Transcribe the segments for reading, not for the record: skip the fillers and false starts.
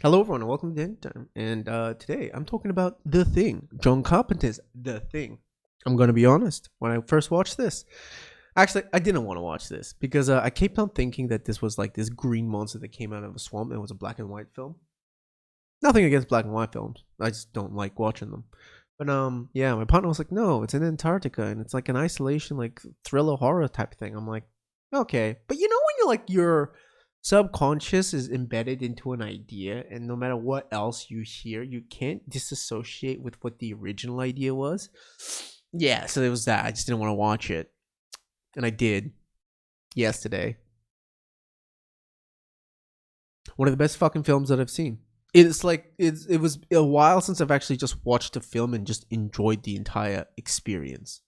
Hello, everyone, and welcome to End Time. And today I'm talking about The Thing, John Carpenter's The Thing. I'm going to be honest. When I first watched this, actually, I didn't want to watch this because I kept on thinking that this was like this green monster that came out of a swamp and it was a black and white film. Nothing against black and white films. I just don't like watching them. But yeah, my partner was like, "No, it's in Antarctica and it's like an isolation, like thriller horror type thing." I'm like, "Okay," but you know when you're like your subconscious is embedded into an idea, and no matter what else you hear, you can't disassociate with what the original idea was. Yeah, so it was that. I just didn't want to watch it, and I did yesterday. One of the best fucking films that I've seen. It's like it was a while since I've actually just watched a film and just enjoyed the entire experience.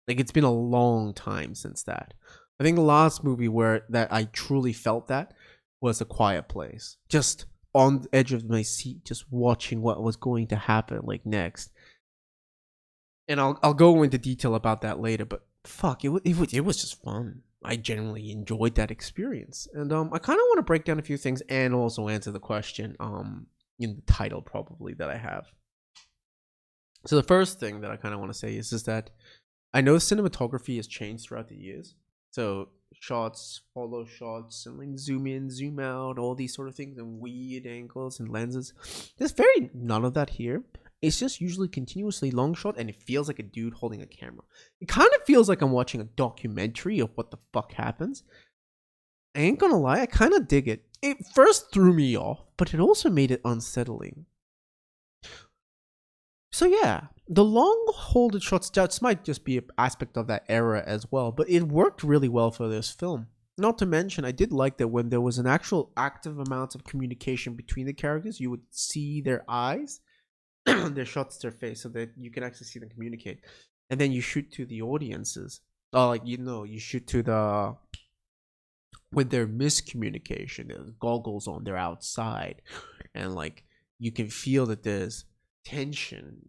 Like it's been a long time since that. I think the last movie where that I truly felt that was A Quiet Place. Just on the edge of my seat, just watching what was going to happen like next. And I'll go into detail about that later, but fuck, it was just fun. I genuinely enjoyed that experience, and I kind of want to break down a few things and also answer the question in the title probably that I have. So the first thing that I kind of want to say is that I know cinematography has changed throughout the years. So shots, follow shots, and like zoom in, zoom out, all these sort of things, and weird angles and lenses. There's very none of that here. It's just usually continuously long shot, and it feels like a dude holding a camera. It kind of feels like I'm watching a documentary of what the fuck happens. I ain't gonna lie, I kind of dig it. It first threw me off, but it also made it unsettling. So yeah, the long holded shots just might just be an aspect of that era as well, but it worked really well for this film. Not to mention, I did like that when there was an actual active amount of communication between the characters, you would see their eyes, their shots, their face, so that you can actually see them communicate. And then you shoot to the audiences. Like you shoot to the with their miscommunication, there's goggles on, they're outside, and like you can feel that there's tension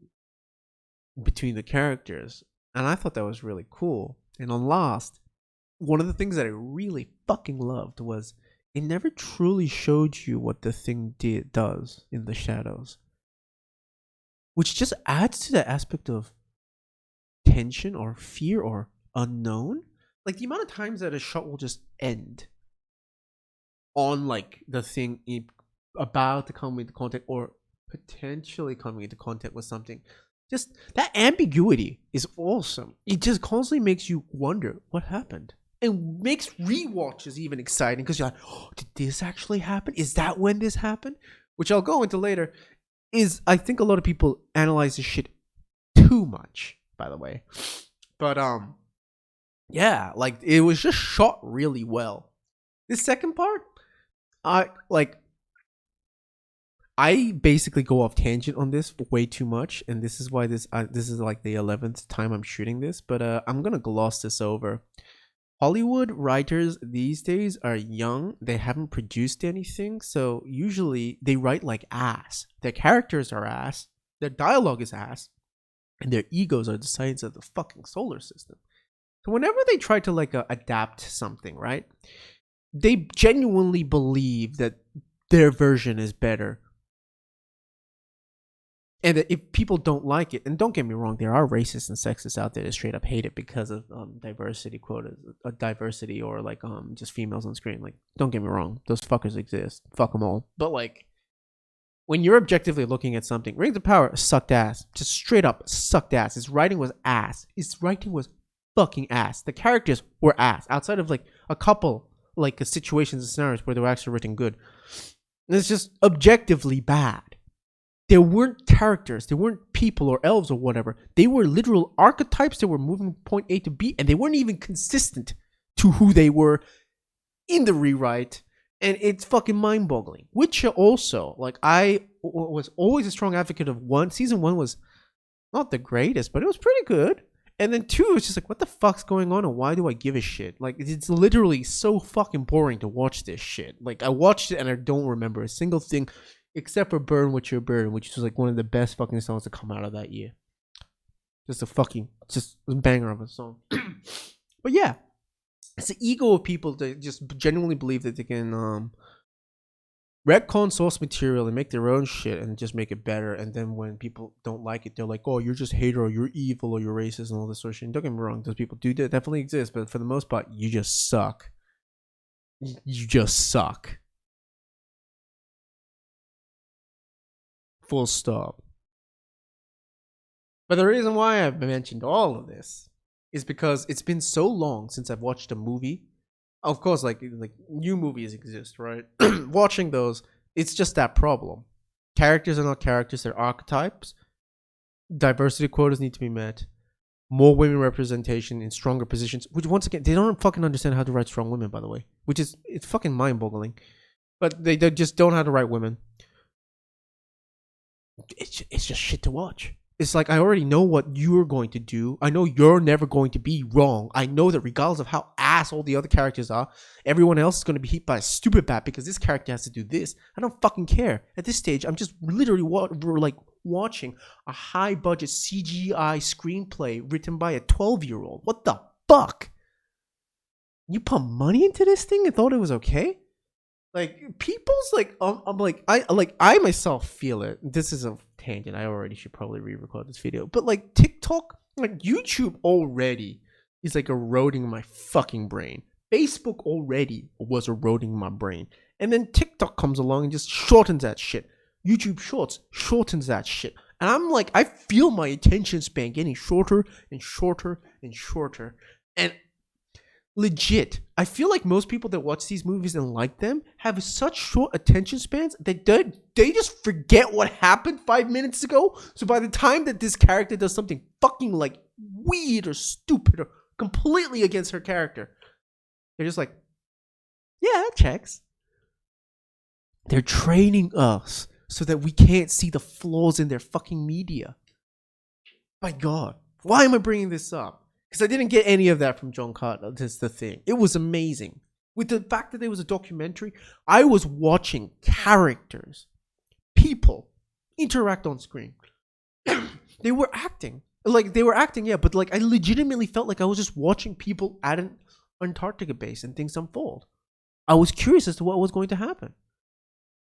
between the characters, and I thought that was really cool. And on Lost, one of the things that I really fucking loved was it never truly showed you what the thing does in the shadows, which just adds to the aspect of tension or fear or unknown. Like the amount of times that a shot will just end on like the thing about to come into contact or potentially coming into contact with something. Just that ambiguity is awesome. It just constantly makes you wonder what happened. And makes rewatches even exciting because you're like, oh, did this actually happen? Is that when this happened? Which I'll go into later. Is I think a lot of people analyze this shit too much, by the way. But yeah, like it was just shot really well. The second part, I like I basically go off tangent on this way too much, and this is why this is like the 11th time I'm shooting this. But I'm gonna gloss this over. Hollywood writers these days are young; they haven't produced anything, so usually they write like ass. Their characters are ass, their dialogue is ass, and their egos are the size of the fucking solar system. So whenever they try to like adapt something, right? They genuinely believe that their version is better, and if people don't like it, and don't get me wrong, there are racists and sexists out there that straight up hate it because of diversity quotas, diversity, or like just females on screen. Like, don't get me wrong, those fuckers exist. Fuck them all. But like, when you're objectively looking at something, Rings of Power sucked ass. Just straight up sucked ass. His writing was ass. His writing was fucking ass. The characters were ass. Outside of like a couple like situations and scenarios where they were actually written good, it's just objectively bad. There weren't characters, there weren't people or elves or whatever. They were literal archetypes that were moving point A to B, and they weren't even consistent to who they were in the rewrite. And it's fucking mind-boggling. Witcher also, like I was always a strong advocate of one. Season 1 was not the greatest, but it was pretty good. And then 2, it's just like, what the fuck's going on, and why do I give a shit? Like, it's literally so fucking boring to watch this shit. Like, I watched it and I don't remember a single thing except for Burn With Your Burn, which was like one of the best fucking songs to come out of that year. Just a banger of a song. But yeah, it's the ego of people that just genuinely believe that they can retcon source material and make their own shit and just make it better. And then when people don't like it, they're like, "Oh, you're just hater, or you're evil, or you're racist, and all this sort of shit." And don't get me wrong; those people do definitely exist, but for the most part, you just suck. You just suck. Full stop. But the reason why I've mentioned all of this is because it's been so long since I've watched a movie. Of course, like new movies exist, right? Watching those, it's just that problem. Characters are not characters; they're archetypes. Diversity quotas need to be met. More women representation in stronger positions. Which once again, they don't fucking understand how to write strong women. By the way, which is it's fucking mind-boggling. But they just don't know how to write women. It's just shit to watch. It's like I already know what you're going to do. I know you're never going to be wrong. I know that regardless of how ass all the other characters are, everyone else is going to be hit by a stupid bat because this character has to do this. I don't fucking care. At this stage, I'm just literally watching a high budget CGI screenplay written by a 12-year-old. What the fuck? You put money into this thing and thought it was okay? Like people's like I'm like I myself feel it. This is a tangent. I already should probably re-record this video. But like TikTok, like YouTube already is like eroding my fucking brain. Facebook already was eroding my brain. And then TikTok comes along and just shortens that shit. YouTube Shorts shortens that shit. And I'm like, I feel my attention span getting shorter and shorter and shorter. And legit, I feel like most people that watch these movies and like them have such short attention spans that they just forget what happened 5 minutes ago. So by the time that this character does something fucking like weird or stupid or completely against her character, they're just like, yeah, that checks. They're training us so that we can't see the flaws in their fucking media. My God, why am I bringing this up? Because I didn't get any of that from John Carter. That's the thing. It was amazing. With the fact that there was a documentary, I was watching characters, people, interact on screen. They were acting. Yeah, but like I legitimately felt like I was just watching people at an Antarctica base and things unfold. I was curious as to what was going to happen.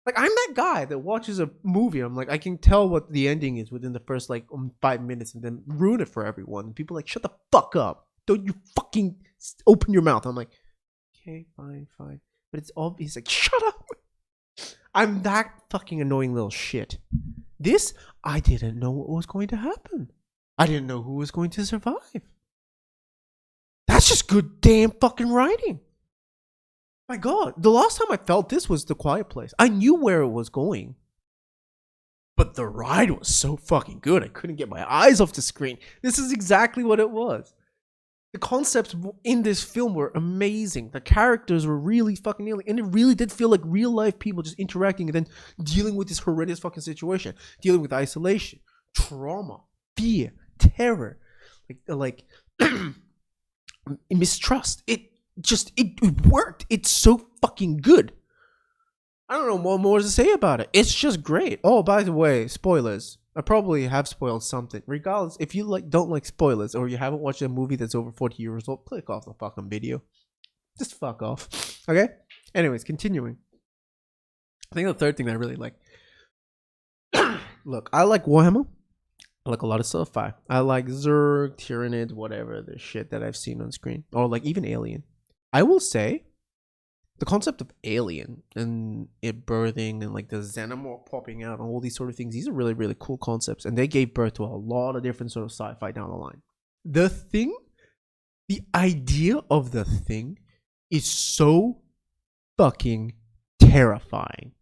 Like, I'm that guy that watches a movie. I'm like, I can tell what the ending is within the first, 5 minutes and then ruin it for everyone. And people are like, shut the fuck up. Don't you fucking open your mouth. I'm like, okay, fine. But it's obvious. Like, shut up. I'm that fucking annoying little shit. This, I didn't know what was going to happen. I didn't know who was going to survive. That's just good damn fucking writing. My God, the last time I felt this was The Quiet Place. I knew where it was going. But the ride was so fucking good. I couldn't get my eyes off the screen. This is exactly what it was. The concepts in this film were amazing. The characters were really fucking alien. And it really did feel like real life people just interacting and then dealing with this horrendous fucking situation. Dealing with isolation, trauma, fear, terror, like mistrust. It worked. It's so fucking good. I don't know what more to say about it. It's just great. Oh, by the way, spoilers. I probably have spoiled something. Regardless, if you don't like spoilers or you haven't watched a movie that's over 40 years old, click off the fucking video. Just fuck off. Okay? Anyways, continuing. I think the third thing that I really like. Look, I like Warhammer. I like a lot of sci-fi. I like Zerg, Tyranid, whatever the shit that I've seen on screen. Or like even Alien. I will say, the concept of Alien and it birthing and like the xenomorph popping out and all these sort of things, these are really, really cool concepts. And they gave birth to a lot of different sort of sci-fi down the line. The idea of the Thing is so fucking terrifying.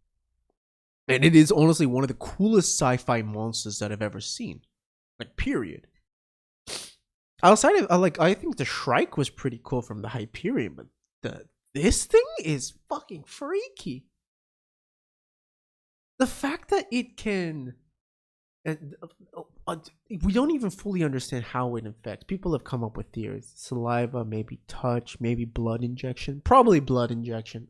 And it is honestly one of the coolest sci-fi monsters that I've ever seen. Like, period. Outside of, I think the Shrike was pretty cool from the Hyperion, but this thing is fucking freaky. The fact that it can, we don't even fully understand how it infects. People have come up with theories: saliva, maybe touch, maybe blood injection, probably blood injection.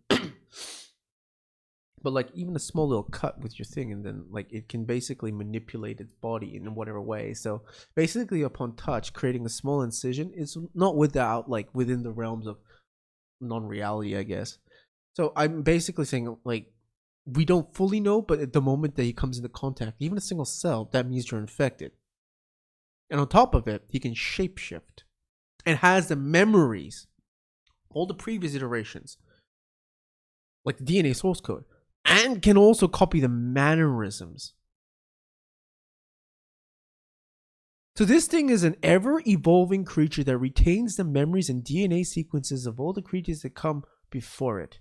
But like even a small little cut with your thing, and then like it can basically manipulate its body in whatever way. So basically, upon touch, creating a small incision is not without within the realms of non-reality, I guess. So I'm basically saying like we don't fully know, but at the moment that he comes into contact, even a single cell, that means you're infected. And on top of it, he can shapeshift and has the memories, all the previous iterations, like the DNA source code, and can also copy the mannerisms. So this thing is an ever-evolving creature that retains the memories and DNA sequences of all the creatures that come before it.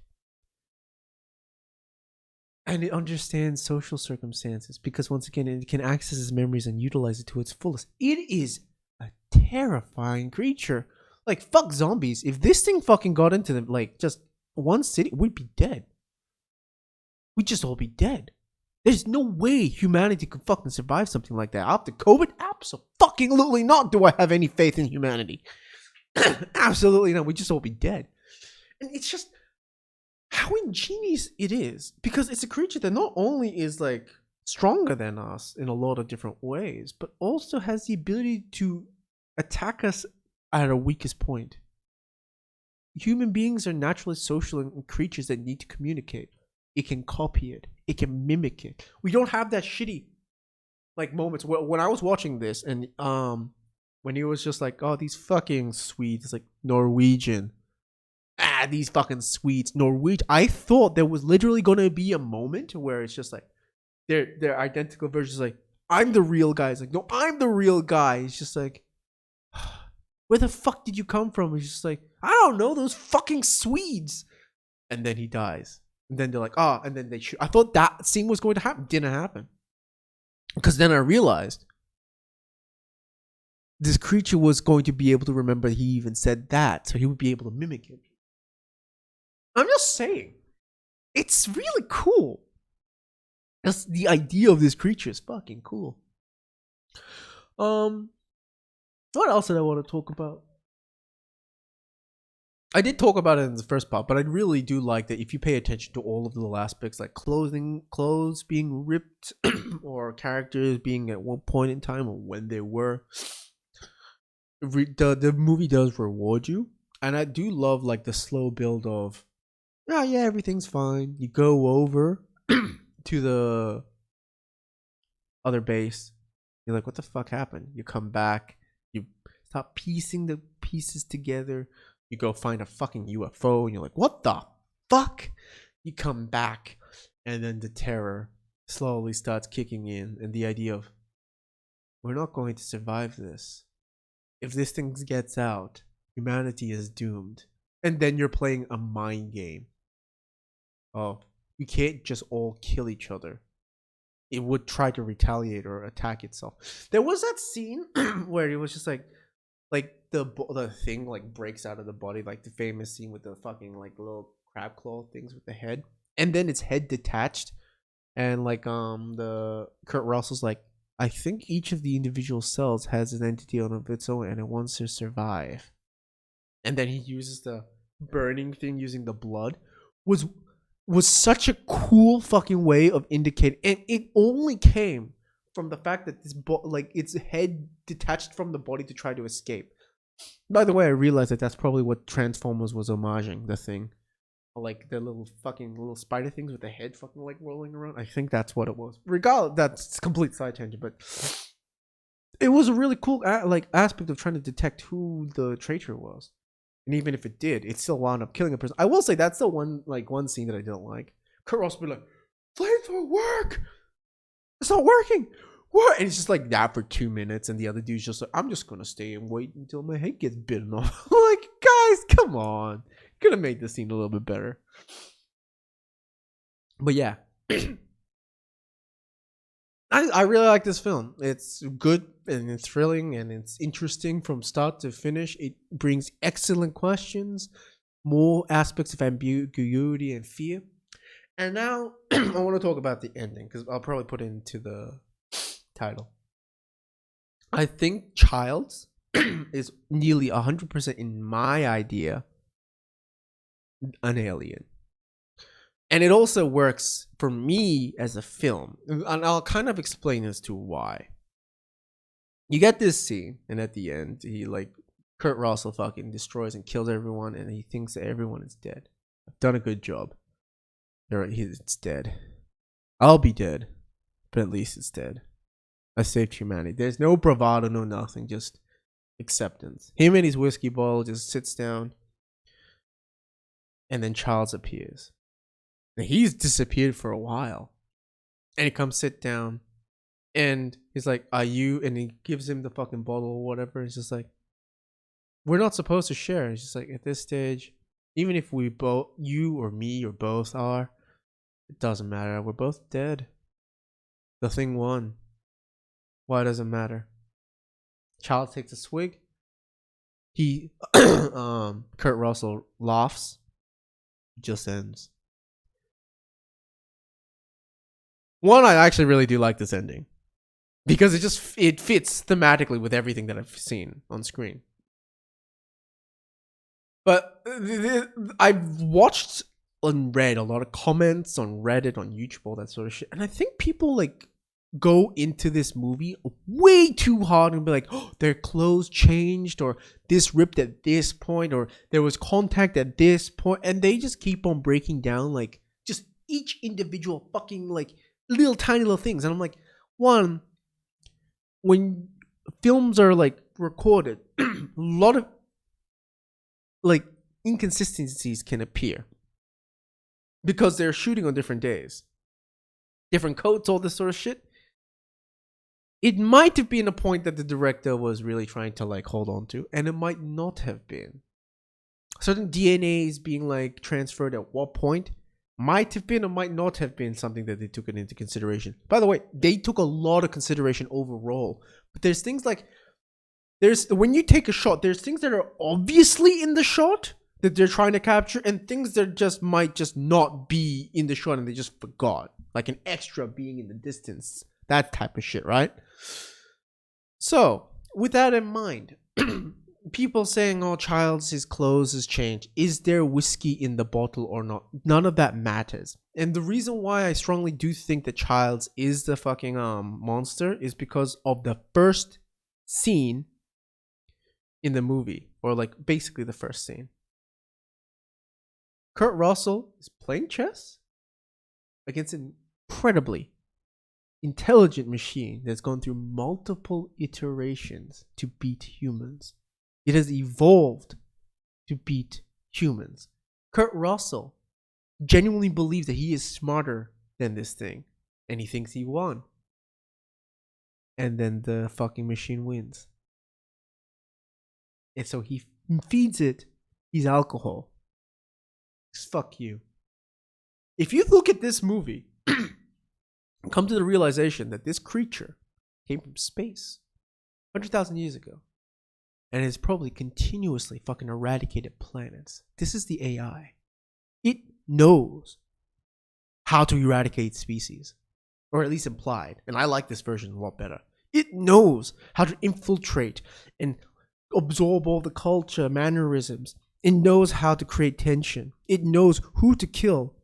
And it understands social circumstances because, once again, it can access its memories and utilize it to its fullest. It is a terrifying creature. Like, fuck zombies. If this thing fucking got into them, like, just one city, we'd be dead. We'd just all be dead. There's no way humanity could fucking survive something like that. After COVID, absolutely not do I have any faith in humanity. Absolutely not. We'd just all be dead. And it's just how ingenious it is, because it's a creature that not only is like stronger than us in a lot of different ways, but also has the ability to attack us at our weakest point. Human beings are naturally social creatures that need to communicate. It can copy it. It can mimic it. We don't have that shitty like moments where, when I was watching this and when he was just like, oh, these fucking Swedes, like Norwegian. These fucking Swedes, Norwegian. I thought there was literally gonna be a moment where it's just like their identical versions, like, I'm the real guy. It's like, no, I'm the real guy. It's just like, where the fuck did you come from? It's just like, I don't know, those fucking Swedes. And then he dies. And then they're like, oh, and then they shoot. I thought that scene was going to happen. Didn't happen. Because then I realized this creature was going to be able to remember he even said that. So he would be able to mimic it. I'm just saying, it's really cool. That's the idea of this creature is fucking cool. What else did I want to talk about? I did talk about it in the first part, but I really do like that if you pay attention to all of the little aspects, like clothes being ripped, or characters being at one point in time or when they were. The movie does reward you, and I do love like the slow build of, oh yeah, everything's fine. You go over to the other base. You're like, what the fuck happened? You come back. You start piecing the pieces together. You go find a fucking UFO, and you're like, what the fuck? You come back, and then the terror slowly starts kicking in, and the idea of, we're not going to survive this. If this thing gets out, humanity is doomed. And then you're playing a mind game. Oh, we can't just all kill each other. It would try to retaliate or attack itself. There was that scene where it was just like the thing like breaks out of the body, like the famous scene with the fucking like little crab claw things with the head, and then its head detached, and like the Kurt Russell's like, I think each of the individual cells has an entity on of its own, and it wants to survive. And then he uses the burning thing using the blood. Was such a cool fucking way of indicating, and it only came from the fact that this like its head detached from the body to try to escape. By the way, I realized that that's probably what Transformers was homaging, the thing, like the little spider things with the head fucking like rolling around. I think that's what it was. Regardless, that's complete side tangent, but it was a really cool like aspect of trying to detect who the traitor was. And even if it did, it still wound up killing a person. I will say that's the one scene that I didn't like. Kurt Russell be like, flamethrower work! It's not working! What? And it's just like that for 2 minutes, and the other dude's just like, I'm just gonna stay and wait until my head gets bitten off. Like, guys, come on. Could have made the scene a little bit better. But yeah. I really like this film. It's good and it's thrilling and it's interesting from start to finish. It brings excellent questions, more aspects of ambiguity and fear. And now I want to talk about the ending, because I'll probably put it into the title. I think Childs is nearly 100% in my idea an alien. And it also works for me as a film. And I'll kind of explain as to why. You get this scene, and at the end, Kurt Russell fucking destroys and kills everyone, and he thinks that everyone is dead. I've done a good job. It's dead. I'll be dead, but at least it's dead. I saved humanity. There's no bravado, no nothing, just acceptance. Him and his whiskey bottle just sits down, and then Charles appears. And he's disappeared for a while. And he comes sit down, and he's like, "Are you?" And he gives him the fucking bottle or whatever. He's just like, "We're not supposed to share." He's just like, at this stage, even if we both, you or me or both are, it doesn't matter. We're both dead. The thing won. Why does it matter? Child takes a swig. He, Kurt Russell laughs. It just ends. One, I actually really do like this ending because it fits thematically with everything that I've seen on screen. But I've watched and read a lot of comments on Reddit, on YouTube, all that sort of shit, and I think people like go into this movie way too hard and be like, oh, their clothes changed, or this ripped at this point, or there was contact at this point, and they just keep on breaking down like just each individual fucking like little tiny little things. And I'm like, one, when films are like recorded, a lot of like inconsistencies can appear because they're shooting on different days, different coats, all this sort of shit. It might have been a point that the director was really trying to like hold on to, and it might not have been. Certain DNAs being like transferred at what point might have been or might not have been something that they took into consideration. By the way, they took a lot of consideration overall, but there's things like when you take a shot, there's things that are obviously in the shot that they're trying to capture, and things that just might just not be in the shot and they just forgot, like an extra being in the distance, that type of shit, right? So with that in mind, people saying, oh, his clothes has changed, is there whiskey in the bottle or not? None of that matters. And the reason why I strongly do think that Childs is the fucking monster is because of the first scene in the movie, or like basically the first scene. Kurt Russell is playing chess against an incredibly intelligent machine that's gone through multiple iterations to beat humans. It has evolved to beat humans. Kurt Russell genuinely believes that he is smarter than this thing, and he thinks he won. And then the fucking machine wins. And so he feeds it his alcohol. Fuck you. If you look at this movie, come to the realization that this creature came from space 100,000 years ago and has probably continuously fucking eradicated planets. This is the AI. It knows how to eradicate species, or at least implied. And I like this version a lot better. It knows how to infiltrate and absorb all the culture, mannerisms. It knows how to create tension. It knows who to kill,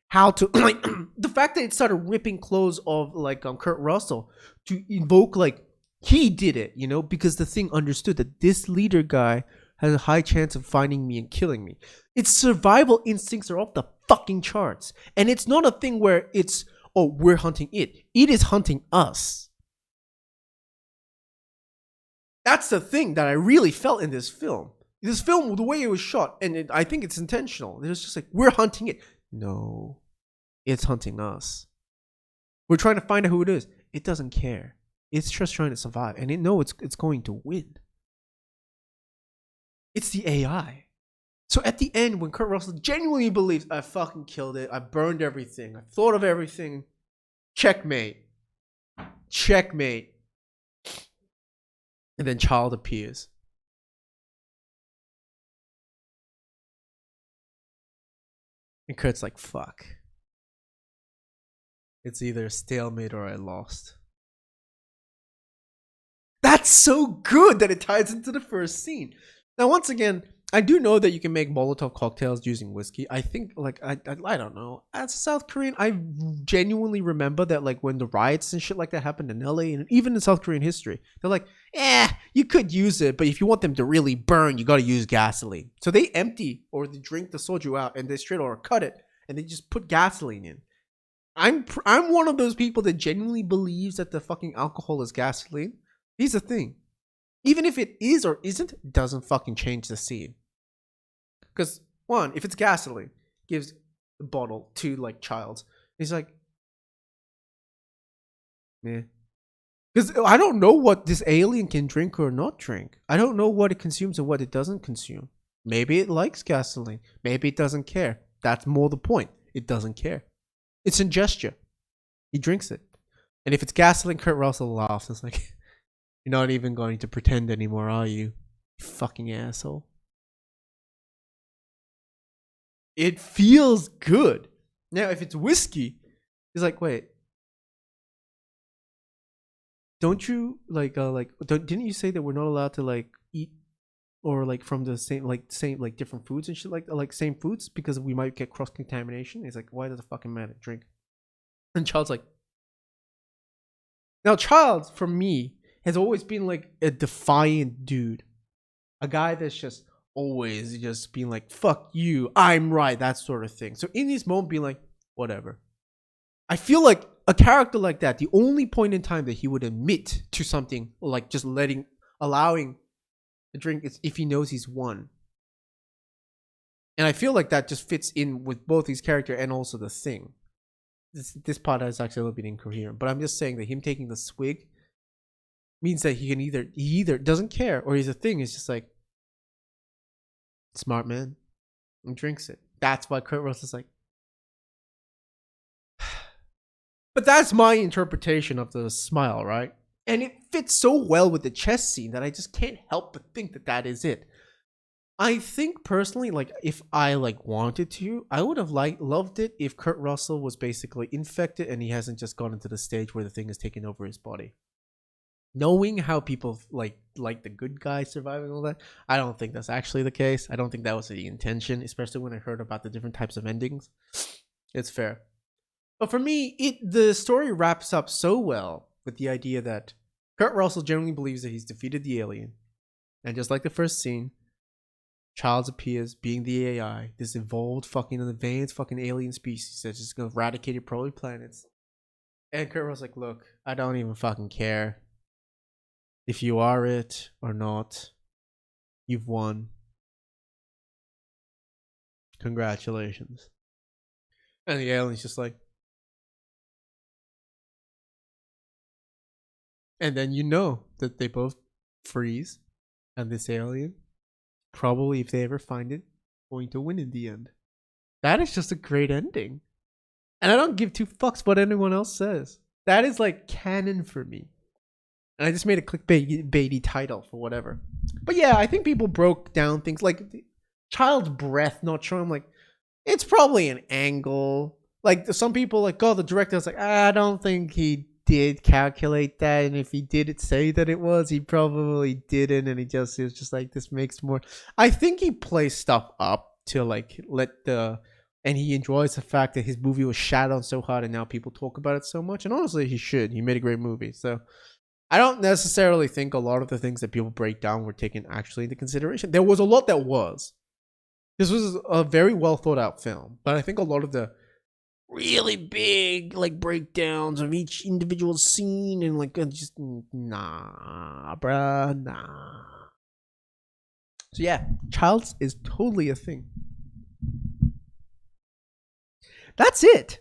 how to like the fact that it started ripping clothes of like Kurt Russell to invoke like he did it, you know, because the thing understood that this leader guy has a high chance of finding me and killing me. Its survival instincts are off the fucking charts, and it's not a thing where it's, oh, we're hunting it. It is hunting us. That's the thing that I really felt in this film. This film, the way it was shot, and I think it's intentional. It was just like, we're hunting it. No, it's hunting us. We're trying to find out who it is. It doesn't care. It's just trying to survive, and it knows it's going to win. It's the AI. So at the end, when Kurt Russell genuinely believes, I fucking killed it, I burned everything, I thought of everything, checkmate. Checkmate. And then Child appears. And Kurt's like, fuck. It's either a stalemate or I lost. That's so good that it ties into the first scene. Now, once again, I do know that you can make Molotov cocktails using whiskey. I think, like, I don't know. As a South Korean, I genuinely remember that, like, when the riots and shit like that happened in LA and even in South Korean history, they're like, you could use it, but if you want them to really burn, you got to use gasoline. So they empty or they drink the soju out and they straight or cut it and they just put gasoline in. I'm one of those people that genuinely believes that the fucking alcohol is gasoline. Here's the thing. Even if it is or isn't, it doesn't fucking change the scene. Because, one, if it's gasoline, gives the bottle to, like, Childs. He's like, meh. Because I don't know what this alien can drink or not drink. I don't know what it consumes and what it doesn't consume. Maybe it likes gasoline. Maybe it doesn't care. That's more the point. It doesn't care. It's in gesture. He drinks it. And if it's gasoline, Kurt Russell laughs. It's like, you're not even going to pretend anymore, are you? You fucking asshole. It feels good. Now, if it's whiskey, he's like, wait. Don't you didn't you say that we're not allowed to like eat or like from the same different foods and shit like same foods because we might get cross contamination? He's like, why does it fucking matter? Drink. And Child's like, now Child for me has always been like a defiant dude, a guy that's just always just being like, fuck you, I'm right, that sort of thing. So in this moment, being like, whatever. I feel like a character like that, the only point in time that he would admit to something, like just allowing the drink, is if he knows he's won. And I feel like that just fits in with both his character and also the thing. This part is actually a little bit incoherent, but I'm just saying that him taking the swig means that he either doesn't care or he's a thing. It's just like, smart man, and drinks it. That's why Kurt Russell's like. But that's my interpretation of the smile, right? And it fits so well with the chess scene that I just can't help but think that that is it. I think personally, like if I like wanted to, I would have loved it if Kurt Russell was basically infected and he hasn't just gone into the stage where the thing is taking over his body. Knowing how people like the good guy surviving all that, I don't think that's actually the case. I don't think that was the intention, especially when I heard about the different types of endings. It's fair. But for me, the story wraps up so well with the idea that Kurt Russell generally believes that he's defeated the alien. And just like the first scene, Childs appears being the AI, this evolved fucking advanced fucking alien species that's just gonna eradicate probably planets. And Kurt Russell's like, look, I don't even fucking care if you are it or not. You've won. Congratulations. And the alien's just like, and then you know that they both freeze, and this alien, probably if they ever find it, going to win in the end. That is just a great ending. And I don't give two fucks what anyone else says. That is like canon for me. And I just made a clickbaity title for whatever. But yeah, I think people broke down things like Child's breath not showing. I'm like, it's probably an angle. Like some people like, oh, the director was like, I don't think he did calculate that, and if he did say that it was, he probably didn't, and he was just like, this makes more. I think he plays stuff up to like and he enjoys the fact that his movie was shat on so hard and now people talk about it so much, and honestly he should. He made a great movie. So I don't necessarily think a lot of the things that people break down were taken actually into consideration. There was a lot that was. This was a very well thought out film, but I think a lot of the really big like breakdowns of each individual scene and like just nah, bruh, nah. So yeah, Childs is totally a thing. That's it.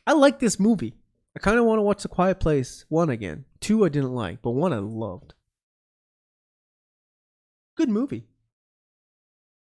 I like this movie. I kind of want to watch The Quiet Place 1 again. 2 I didn't like, but 1 I loved. Good movie.